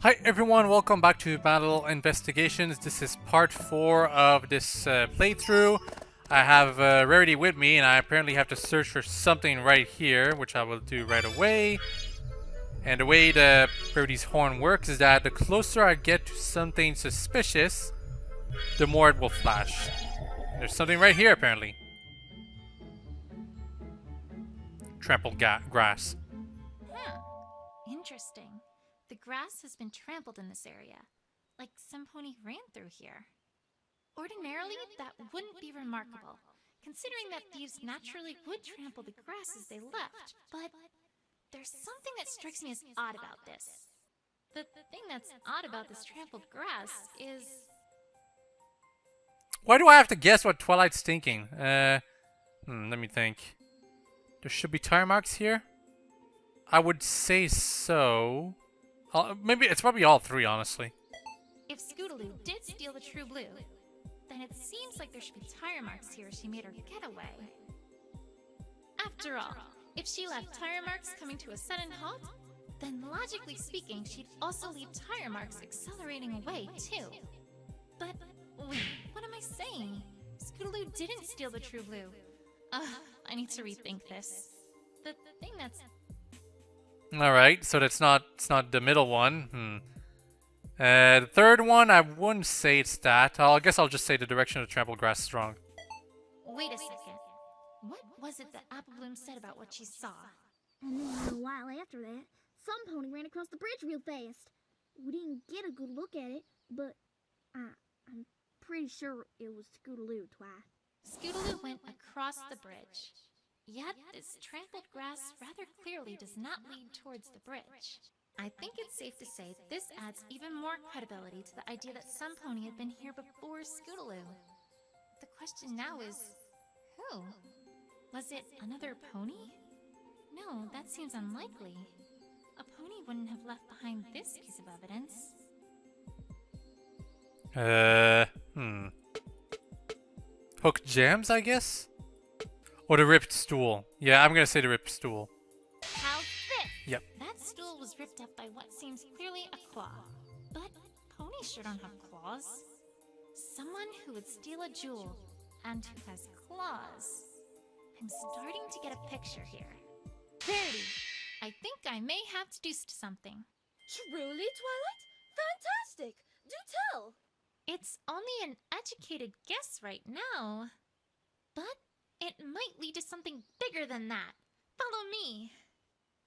Hi everyone, welcome back to Battle Investigations. This is part 4 of this playthrough. I have Rarity with me and I apparently have to search for something right here, which I will do right away. And the way the Rarity's horn works is that the closer I get to something suspicious, the more it will flash. There's something right here apparently. Trampled grass. Huh. Interesting. The grass has been trampled in this area, like some pony ran through here. Ordinarily, that wouldn't be remarkable, considering that thieves naturally would trample the grass as they left, but there's something that strikes me as odd about this. The thing that's odd about this trampled grass is... Why do I have to guess what Twilight's thinking? Let me think. There should be tire marks here? I would say so. Maybe it's probably all three, honestly. If Scootaloo did steal the True Blue, then it seems like there should be tire marks here as she made her getaway. After all, if she left tire marks coming to a sudden halt, then logically speaking, she'd also leave tire marks accelerating away, too. But, wait, what am I saying? Scootaloo didn't steal the True Blue. I need to rethink this. The thing that's... Alright, so it's not the middle one. The third one, I wouldn't say it's that. I guess I'll just say the direction of the trampled grass is wrong. Wait a second. What was it that Apple Bloom said about what she saw? And then a while after that, some pony ran across the bridge real fast. We didn't get a good look at it, but I'm pretty sure it was Scootaloo, Twi. Scootaloo went across the bridge. Yet, this trampled grass rather clearly does not lead towards the bridge. I think it's safe to say this adds even more credibility to the idea that some pony had been here before Scootaloo. The question now is, who? Was it another pony? No, that seems unlikely. A pony wouldn't have left behind this piece of evidence. Hooked jams, I guess? Or the ripped stool. Yeah, I'm gonna say the ripped stool. How's this? Yep. That stool was ripped up by what seems clearly a claw. But ponies sure don't have claws. Someone who would steal a jewel and who has claws. I'm starting to get a picture here. Verity, I think I may have to do something. Truly, Twilight? Fantastic! Do tell! It's only an educated guess right now. But it might lead to something bigger than that. Follow me.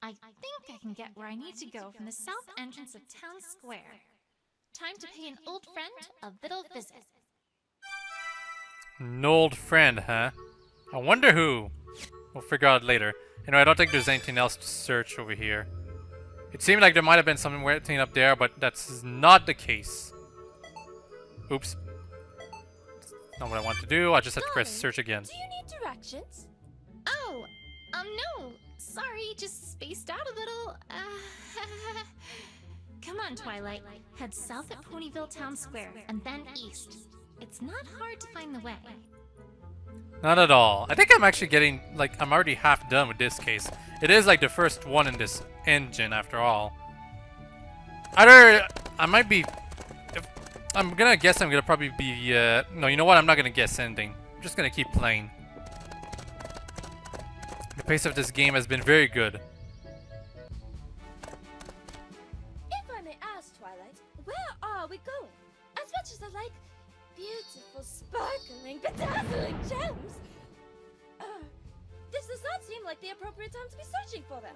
I think I can get where I need to go from the south entrance of Town Square. Time to pay an old friend a little visit. An old friend, huh? I wonder who. We'll figure out later. You know, I don't think there's anything else to search over here. It seemed like there might have been something weird thing up there, but that's not the case. Oops. Not what I want to do. I just have to press search again. Do you need directions? Oh, no. Sorry, just spaced out a little. Come on, Twilight. Head south at Ponyville Town Square, and then east. It's not hard to find the way. Not at all. I think I'm actually getting, like, I'm already half done with this case. It is like the first one in this engine, after all. Either I might be... I'm gonna guess I'm gonna probably be, no, you know what? I'm not gonna guess anything. I'm just gonna keep playing. The pace of this game has been very good. If I may ask, Twilight, where are we going? As much as I like beautiful, sparkling, bedazzling gems, this does not seem like the appropriate time to be searching for them.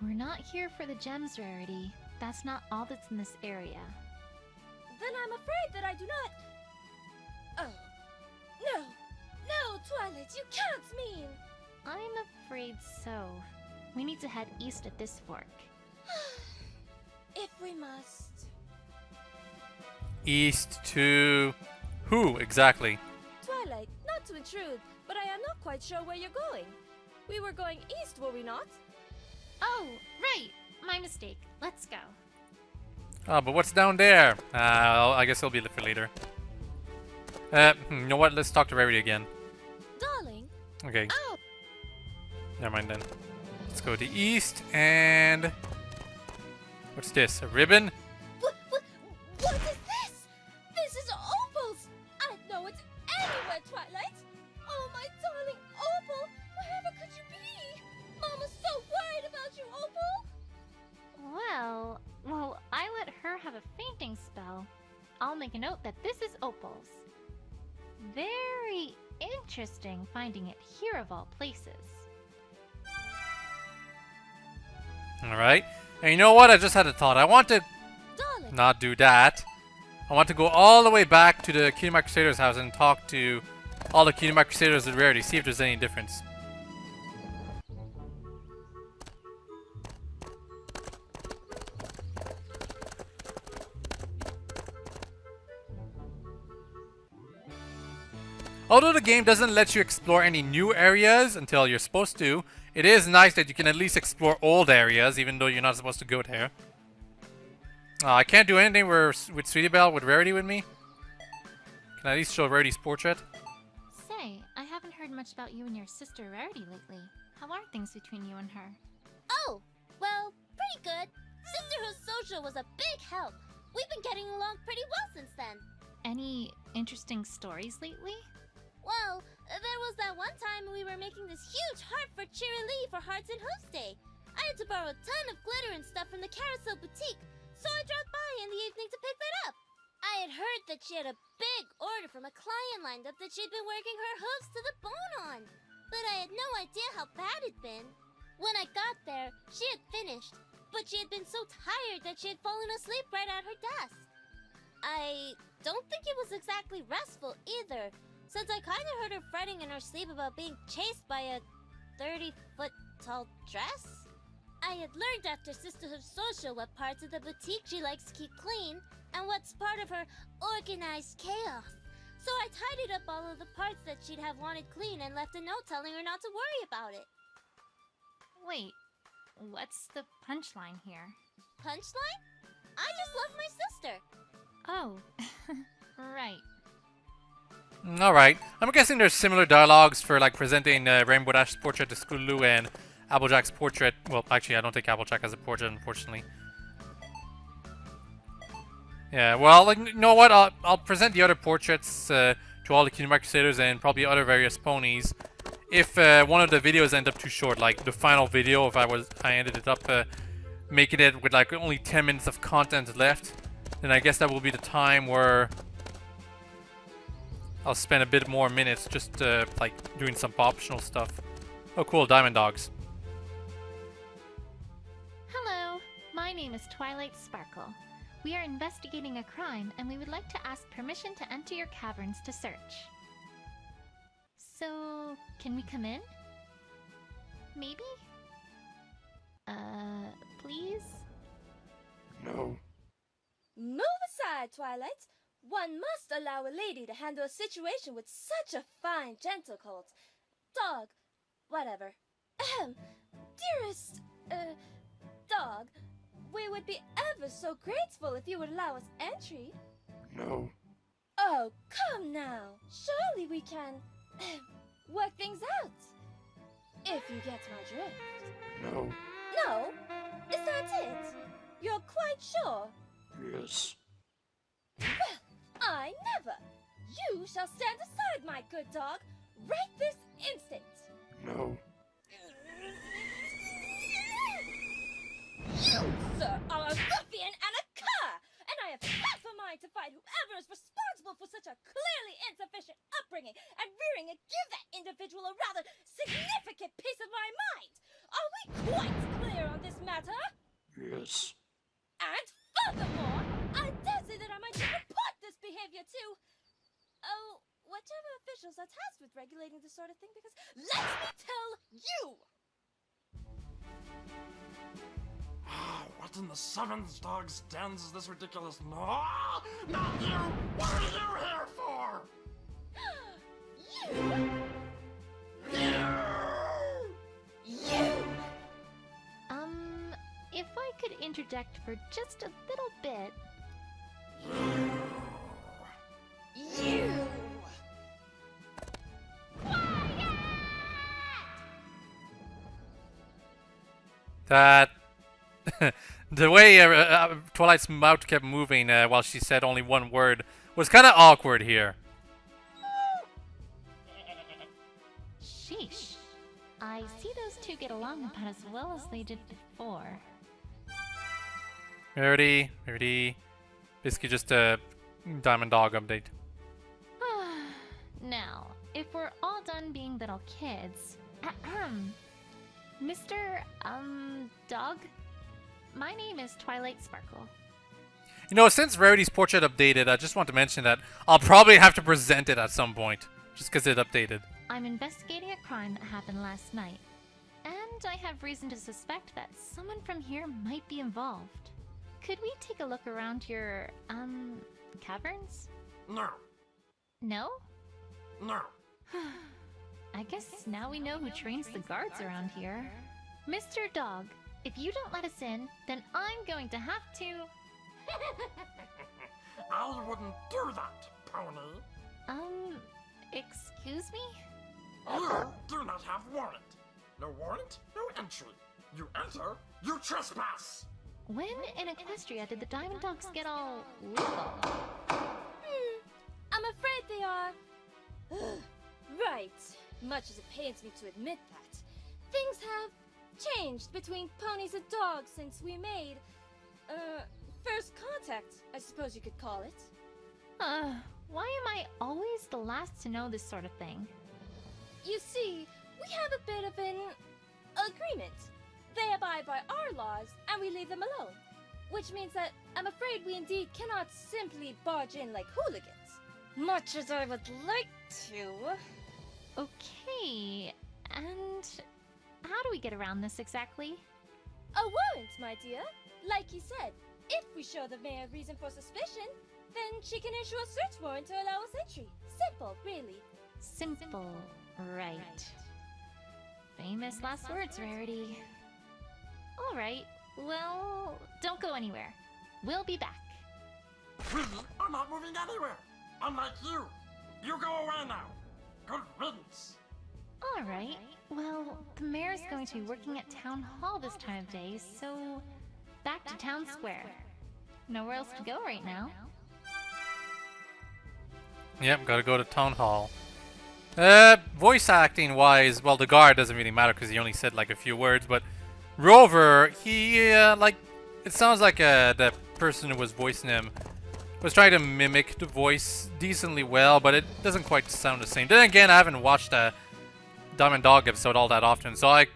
We're not here for the gems, Rarity. That's not all that's in this area. Then I'm afraid that I do not... Oh. No, Twilight, you can't mean... I'm afraid so. We need to head east at this fork. If we must... East to... who, exactly? Twilight, not to intrude, but I am not quite sure where you're going. We were going east, were we not? Oh, right! My mistake. Let's go. Oh, but what's down there? I guess it'll be for later. You know what? Let's talk to Rarity again. Darling. Okay. Oh. Never mind then. Let's go to the east and... What's this? A ribbon? What fainting spell. I'll make a note that this is Opal's. Very interesting finding it here of all places. Alright. And you know what? I just had a thought. I want to Darling, not do that. I want to go all the way back to the Kingdom Crusaders house and talk to all the Kingdom Crusaders at Rarity, see if there's any difference. Although the game doesn't let you explore any new areas until you're supposed to, it is nice that you can at least explore old areas even though you're not supposed to go there. I can't do anything with Sweetie Belle with Rarity with me. Can I at least show Rarity's portrait? Say, I haven't heard much about you and your sister Rarity lately. How are things between you and her? oh, well, pretty good. Sisterhood Social was a big help. We've been getting along pretty well since then. Any interesting stories lately? Well, there was that one time we were making this huge heart for Cheerilee for Hearts and Hooves Day. I had to borrow a ton of glitter and stuff from the Carousel Boutique, so I dropped by in the evening to pick that up. I had heard that she had a big order from a client lined up that she'd been working her hooves to the bone on, but I had no idea how bad it'd been. When I got there, she had finished, but she had been so tired that she had fallen asleep right at her desk. I don't think it was exactly restful either, since I kind of heard her fretting in her sleep about being chased by a 30-foot-tall dress. I had learned after Sisterhood Social what parts of the boutique she likes to keep clean, and what's part of her organized chaos. So I tidied up all of the parts that she'd have wanted clean and left a note telling her not to worry about it. Wait, what's the punchline here? Punchline? I just love my sister. Oh, right. Alright. I'm guessing there's similar dialogues for like presenting Rainbow Dash's portrait to Scootaloo and Applejack's portrait. Well, actually, I don't think Applejack has a portrait, unfortunately. Yeah, well, like, you know what? I'll present the other portraits to all the Kingdom Crusaders and probably other various ponies. If one of the videos end up too short, like the final video, if I ended it up making it with like only 10 minutes of content left, then I guess that will be the time where I'll spend a bit more minutes just like doing some optional stuff. Oh cool, Diamond Dogs. Hello, my name is Twilight Sparkle. We are investigating a crime and we would like to ask permission to enter your caverns to search. So, can we come in? Maybe? Please? No. Move aside, Twilight. One must allow a lady to handle a situation with such a fine, gentle colt. Dog. Whatever. Ahem. Dearest, dog, we would be ever so grateful if you would allow us entry. No. Oh, come now. Surely we can work things out. If you get my drift. No. No? Is that it? You're quite sure? Yes. Well, I never. You shall stand aside, my good dog, right this instant. No. You, sir, are a ruffian and a cur, and I have half a mind to fight whoever is responsible for such a clearly insufficient upbringing and rearing and give that individual a rather significant piece of my mind. Are we quite clear on this matter? Yes. And furthermore, I dare say that I might report this behavior to, whichever officials are tasked with regulating this sort of thing, because let me tell you! What in the seventh dog stands is this ridiculous? No! Not you! What are you here for? You! If I could interject for just a little bit. You! That the way Twilight's mouth kept moving while she said only one word was kind of awkward here. Sheesh. I see those two get along about as well as they did before. Rarity, Basically just a Diamond Dog update. Now, if we're all done being little kids, Mr. Dog, my name is Twilight Sparkle. You know, since Rarity's portrait updated, I just want to mention that I'll probably have to present it at some point, just because it updated. I'm investigating a crime that happened last night, and I have reason to suspect that someone from here might be involved. Could we take a look around your, caverns? No, No? no. I guess now we know who trains the guards around here. Mr. Dog, if you don't let us in, then I'm going to have to... I wouldn't do that, Pony. Excuse me? You do not have warrant. No warrant, no entry. You enter, you trespass. When in Equestria did the Diamond Dogs get all legal? I'm afraid they are. Right. Much as it pains me to admit that, things have changed between ponies and dogs since we made, first contact, I suppose you could call it. Why am I always the last to know this sort of thing? You see, we have a bit of an agreement. They abide by our laws, and we leave them alone. Which means that I'm afraid we indeed cannot simply barge in like hooligans. Much as I would like to. Okay, and how do we get around this exactly? A warrant, my dear. Like you said, if we show the mayor reason for suspicion, then she can issue a search warrant to allow us entry. Simple, really. Simple, right. Famous last words, Rarity. Alright, well, don't go anywhere. We'll be back. We are not moving anywhere. Unlike you. You go away now. Good riddance. Alright, well, the mayor's going to be working at Town Hall this time of day, so back to Town Square. Nowhere else to go right now. Yep, gotta go to Town Hall. Voice acting wise, well, the guard doesn't really matter because he only said like a few words, but Rover, he, like, it sounds like the person who was voicing him was trying to mimic the voice decently well, but it doesn't quite sound the same. Then again, I haven't watched a Diamond Dog episode all that often, so I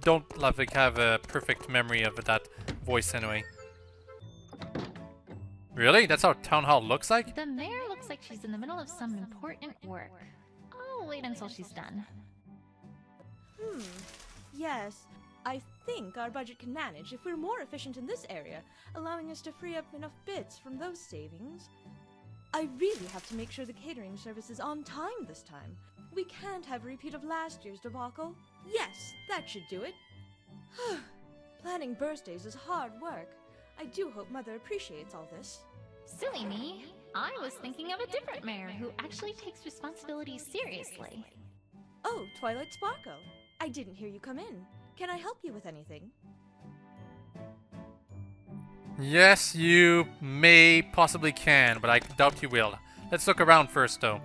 don't like have a perfect memory of that voice anyway. Really? That's how Town Hall looks like? The mayor looks like she's in the middle of some important work. I'll wait until she's done. Yes, I think our budget can manage if we're more efficient in this area, allowing us to free up enough bits from those savings. I really have to make sure the catering service is on time this time. We can't have a repeat of last year's debacle. Yes, that should do it. Planning birthdays is hard work. I do hope Mother appreciates all this. Silly me. I was thinking of a different mayor who actually takes responsibilities seriously. Oh, Twilight Sparkle. I didn't hear you come in. Can I help you with anything? Yes, you may possibly can, but I doubt you will. Let's look around first, though.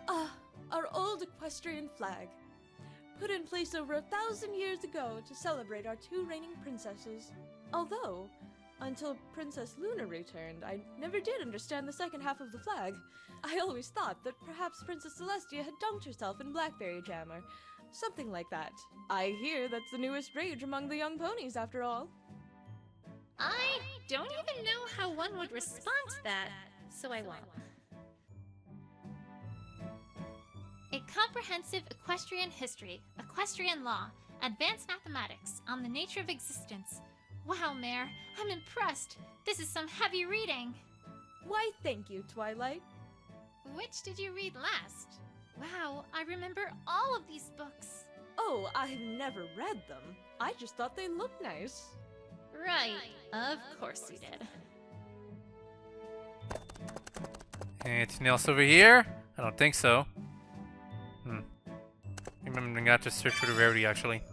Ah, our old equestrian flag. Put in place over 1,000 years ago to celebrate our two reigning princesses. Although, until Princess Luna returned, I never did understand the second half of the flag. I always thought that perhaps Princess Celestia had dunked herself in blackberry jam or something like that. I hear that's the newest rage among the young ponies, after all. I don't even know how one would respond to that, so I won't. A comprehensive equestrian history, equestrian law, advanced mathematics on the nature of existence. Wow, Mayor, I'm impressed. This is some heavy reading. Why, thank you, Twilight. Which did you read last? Wow, I remember all of these books. Oh, I've never read them. I just thought they looked nice. Right, of course you did. Anything else over here? I don't think so. I'm gonna have to search for the rarity, actually.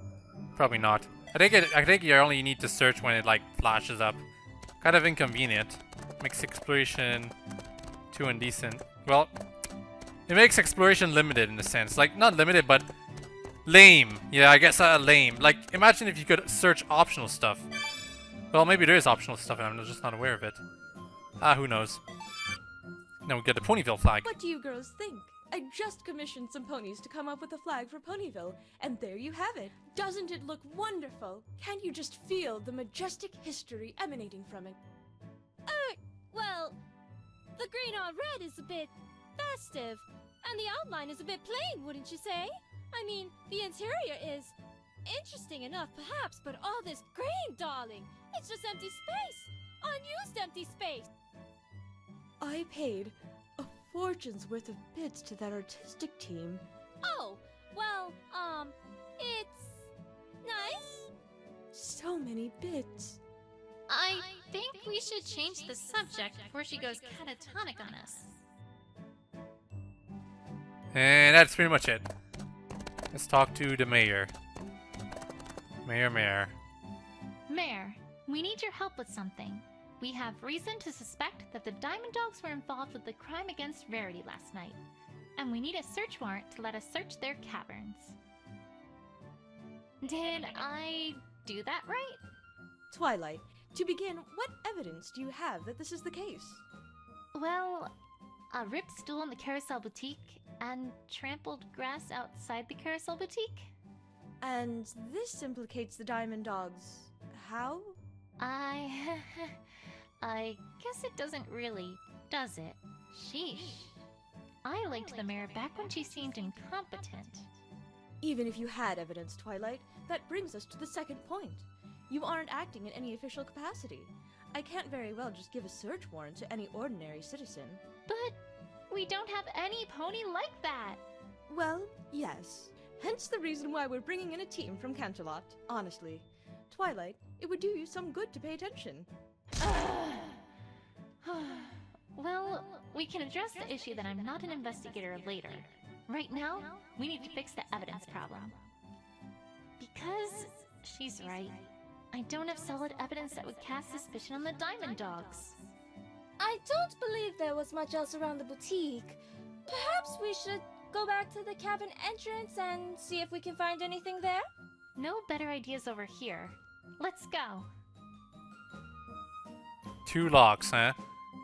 Probably not. I think you only need to search when it, like, flashes up. Kind of inconvenient. Makes exploration too indecent. Well, it makes exploration limited in a sense. Like, not limited, but lame. Yeah, I guess lame. Like, imagine if you could search optional stuff. Well, maybe there is optional stuff and I'm just not aware of it. Who knows? Now we get the Ponyville flag. What do you girls think? I just commissioned some ponies to come up with a flag for Ponyville, and there you have it. Doesn't it look wonderful? Can't you just feel the majestic history emanating from it? Well, the green on red is a bit festive, and the outline is a bit plain, wouldn't you say? I mean, the interior is interesting enough, perhaps, but all this green, darling, it's just empty space. Unused empty space. I paid a fortune's worth of bits to that artistic team. Oh, well, it's nice. So many bits. I think we should change the subject before she goes catatonic on us. And that's pretty much it. Let's talk to the mayor. Mayor. Mayor, we need your help with something. We have reason to suspect that the Diamond Dogs were involved with the crime against Rarity last night, and we need a search warrant to let us search their caverns. Did I do that right? Twilight, to begin, what evidence do you have that this is the case? Well, a ripped stool in the Carousel Boutique and trampled grass outside the Carousel Boutique. And this implicates the Diamond Dogs. How? I guess it doesn't really, does it? Sheesh. I liked the mayor back when she seemed incompetent. Even if you had evidence, Twilight, that brings us to the second point. You aren't acting in any official capacity. I can't very well just give a search warrant to any ordinary citizen. But we don't have any pony like that. Well, yes. Hence the reason why we're bringing in a team from Canterlot. Honestly, Twilight, it would do you some good to pay attention. Well, we can address the issue that I'm not an investigator later. Right now, we need to fix the evidence problem. Because she's right. I don't have solid evidence that would cast suspicion on the Diamond Dogs. I don't believe there was much else around the boutique. Perhaps we should go back to the cabin entrance and see if we can find anything there? No better ideas over here. Let's go. 2 locks, huh?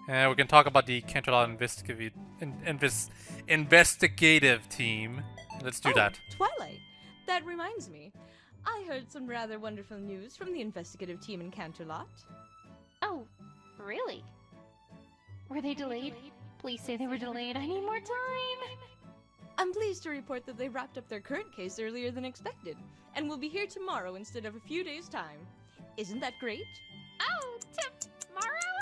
We can talk about the Canterlot investigative team. Let's do that. Twilight, that reminds me. I heard some rather wonderful news from the investigative team in Canterlot. Oh, really? Were they delayed? Please say they were delayed. I need more time. I'm pleased to report that they wrapped up their current case earlier than expected, and will be here tomorrow instead of a few days' time. Isn't that great? Oh, tomorrow?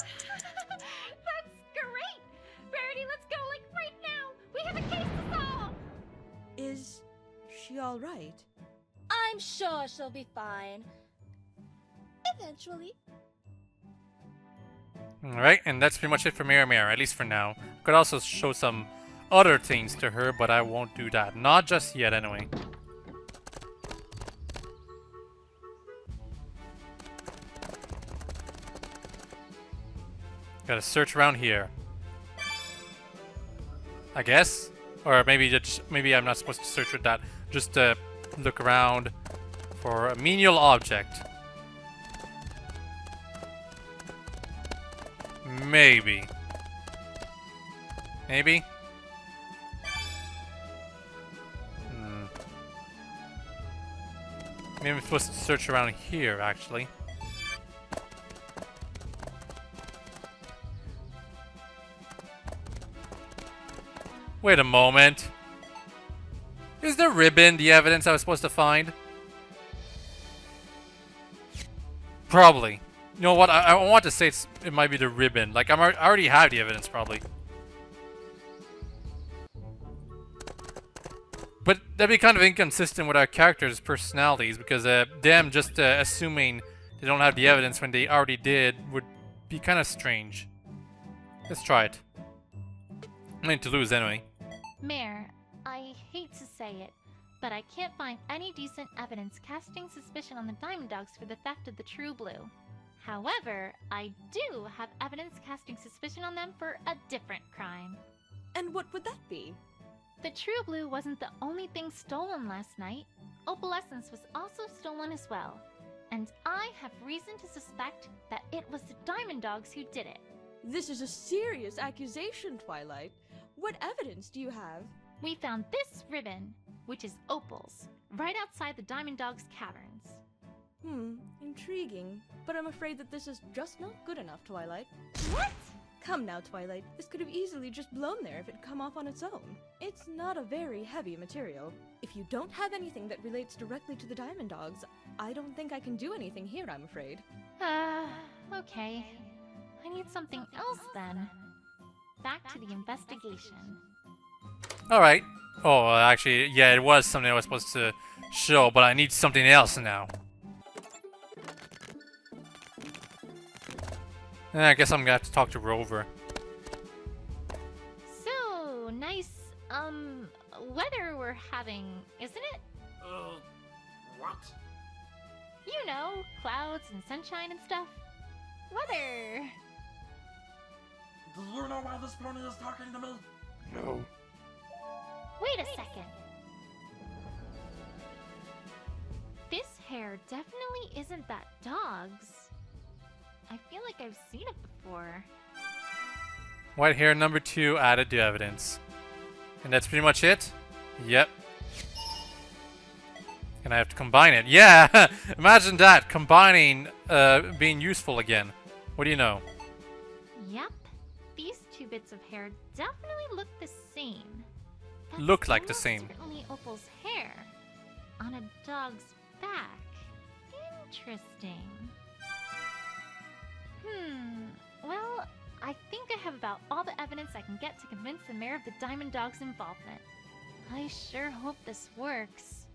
That's great! Rarity, let's go, like, right now! We have a case to solve! Is she all right? I'm sure she'll be fine. Eventually. Alright, and that's pretty much it for Mira, at least for now. Could also show some other things to her, but I won't do that. Not just yet, anyway. Gotta search around here. I guess? Or maybe I'm not supposed to search with that. Just look around for a menial object. Maybe. Maybe? Maybe I'm supposed to search around here, actually. Wait a moment. Is the ribbon the evidence I was supposed to find? Probably. You know what? I want to say it might be the ribbon. Like, I already have the evidence, probably. But that'd be kind of inconsistent with our characters' personalities, because them just assuming they don't have the evidence when they already did would be kind of strange. Let's try it. I'm going to lose anyway. Mayor, I hate to say it, but I can't find any decent evidence casting suspicion on the Diamond Dogs for the theft of the True Blue. However, I do have evidence casting suspicion on them for a different crime. And what would that be? The True Blue wasn't the only thing stolen last night. Opalescence was also stolen as well. And I have reason to suspect that it was the Diamond Dogs who did it. This is a serious accusation, Twilight. What evidence do you have? We found this ribbon, which is Opal's, right outside the Diamond Dog's caverns. Intriguing. But I'm afraid that this is just not good enough, Twilight. What? Come now, Twilight. This could have easily just blown there if it come off on its own. It's not a very heavy material. If you don't have anything that relates directly to the Diamond Dogs, I don't think I can do anything here, I'm afraid. Okay. I need something else then. Back to the investigation. Alright. Oh, actually, yeah, it was something I was supposed to show, but I need something else now. I guess I'm gonna have to talk to Rover. So, nice, weather we're having, isn't it? What? You know, clouds and sunshine and stuff. Weather. Do you know why this pony is talking to me? No. Wait a second. This hair definitely isn't that dog's. I feel like I've seen it before. White hair number 2 added to evidence. And that's pretty much it? Yep. And I have to combine it. Yeah! Imagine that! Combining, being useful again. What do you know? Yep. These two bits of hair definitely look the same. That's Look like the almost same. Certainly Opal's hair. On a dog's back. Interesting. Well, I think I have about all the evidence I can get to convince the mayor of the Diamond Dog's involvement. I sure hope this works.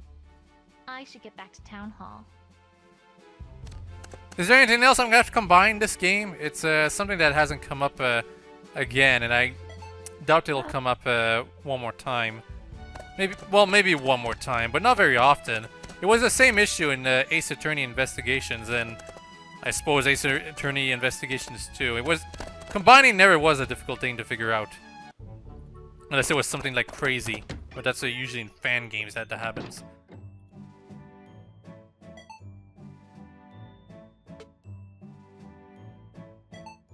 I should get back to town hall. Is there anything else I'm gonna have to combine this game? It's something that hasn't come up again, and I doubt it'll come up one more time. Maybe one more time, but not very often. It was the same issue in Ace Attorney Investigations, and I suppose Ace Attorney Investigations too. Combining never was a difficult thing to figure out. Unless it was something like crazy. But that's usually in fan games that happens.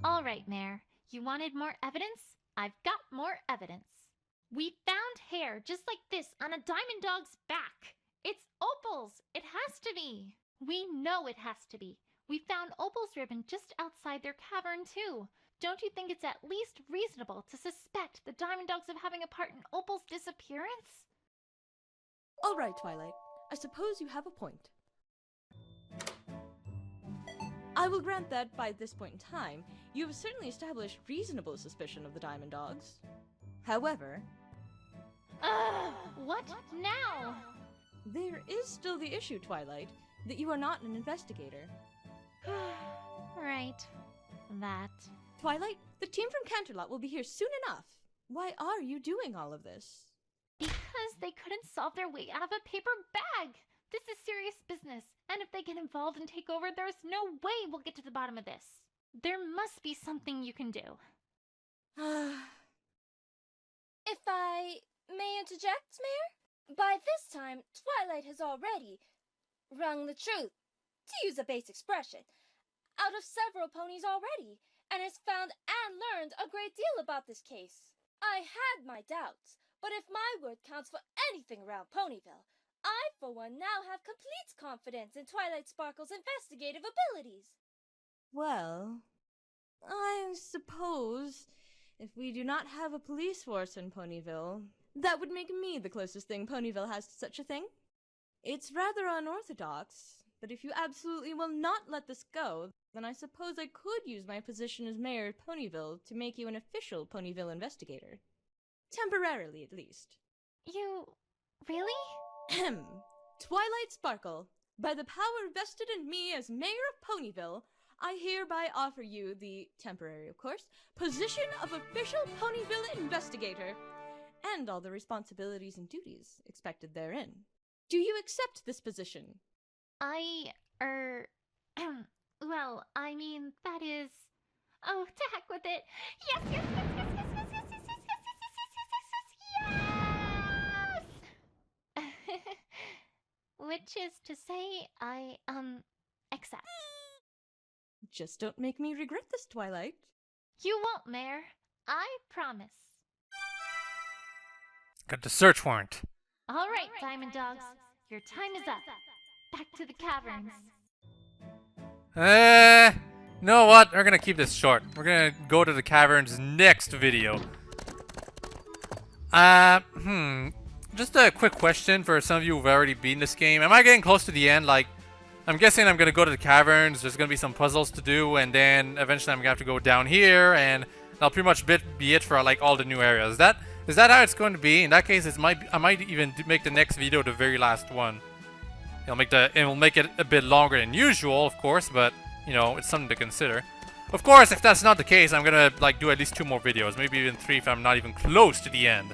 Alright, Mayor. You wanted more evidence? I've got more evidence. We found hair just like this on a Diamond Dog's back. It's Opal's. It has to be. We know it has to be. We found Opal's ribbon just outside their cavern, too. Don't you think it's at least reasonable to suspect the Diamond Dogs of having a part in Opal's disappearance? All right, Twilight. I suppose you have a point. I will grant that by this point in time, you have certainly established reasonable suspicion of the Diamond Dogs. However... What now? There is still the issue, Twilight, that you are not an investigator. Right. That. Twilight, the team from Canterlot will be here soon enough. Why are you doing all of this? Because they couldn't solve their way out of a paper bag. This is serious business, and if they get involved and take over, there's no way we'll get to the bottom of this. There must be something you can do. If I may interject, Mayor? By this time, Twilight has already wrung the truth, to use a base expression, out of several ponies already, and has found and learned a great deal about this case. I had my doubts, but if my word counts for anything around Ponyville, I, for one, now have complete confidence in Twilight Sparkle's investigative abilities. Well, I suppose if we do not have a police force in Ponyville, that would make me the closest thing Ponyville has to such a thing. It's rather unorthodox, but if you absolutely will not let this go, then I suppose I could use my position as mayor of Ponyville to make you an official Ponyville investigator. Temporarily, at least. You... really? Ahem. Twilight Sparkle, by the power vested in me as mayor of Ponyville, I hereby offer you the, temporary of course, position of official Ponyville investigator, and all the responsibilities and duties expected therein. Do you accept this position? Well, I mean, that is... Oh, to heck with it! Yes, yes, yes, yes, yes, yes, yes, yes, yes, yes, yes, yes, yes, yes, yes! Which is to say, I, accept. Just don't make me regret this, Twilight. You won't, Mayor. I promise. Got the search warrant. All right, Diamond Dogs. Your time is up. Back to the caverns. You know what? We're gonna keep this short. We're gonna go to the caverns next video. Just a quick question for some of you who've already beaten this game. Am I getting close to the end? Like, I'm guessing I'm gonna go to the caverns. There's gonna be some puzzles to do, and then eventually I'm gonna have to go down here, and that'll pretty much be it for like all the new areas. Is that how it's going to be? In that case, I might even make the next video the very last one. It'll make it a bit longer than usual, of course, but you know, it's something to consider. Of course, if that's not the case, I'm gonna like do at least 2 more videos, maybe even 3 if I'm not even close to the end.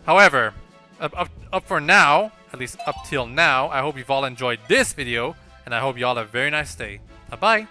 However, up for now, at least up till now, I hope you've all enjoyed this video, and I hope you all have a very nice day. Bye-bye.